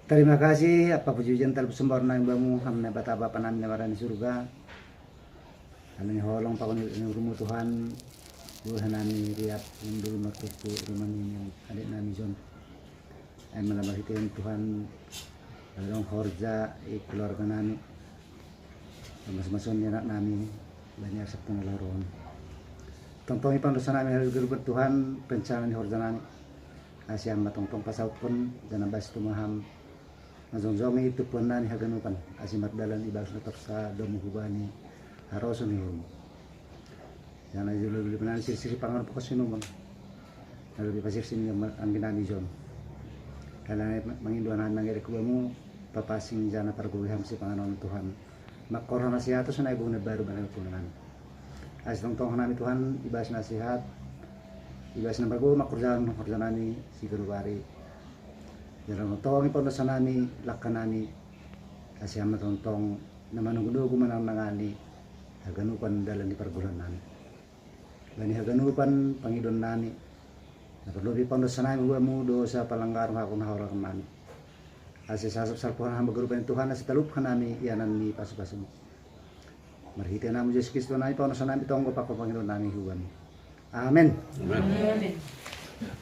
Terima kasih apa pujian sembahna bamu hamna bataba panan nawaran di surga. Kami holong pakon rumu Tuhan. Tuhan nami riap undul mertuku rumah ini adik nami John. Ay malabahitin Tuhan along horja keluarga nami. Mas-masun anak nami banyak sabtu laron. Tongtong ipang dosa nami halil gerubat Tuhan pencana ni horja nami. Asyam matongtong pasaut pun jangan bas tumaham. Mazongzongi itu pun nani haganupan asimat dalan ibas natok sa domu hubani haroso ni hum. Jangan aja lebih penan sisi pangan pokok sinu bang. Lebih pasir sini ang ginami John. Karena menginduan nangere kubamu papasing jana parguham si panganon Tuhan. Makor nasihat itu sunai bunga baru banyak punangan. As tong nami Tuhan ibas nasihat ibas nambah gue makor janani si gerubari. Jarang tong ipon sa nami lakanani kasi amat tong naman gudo ko manang nangani haganupan dalan di pargulan nani. Bani haganupan pangidon nani. Naperlubi pon sa nami mo do sa palanggar ako na hawra nani. Asi sasap salpuhan hamba grupan Tuhan sa taluphan nami yanan ni pasu-pasu. Marhiti namo Yesus Kristo nami pon sa nami tong ko pa ko pangidon nami huwan. Amen. Amen.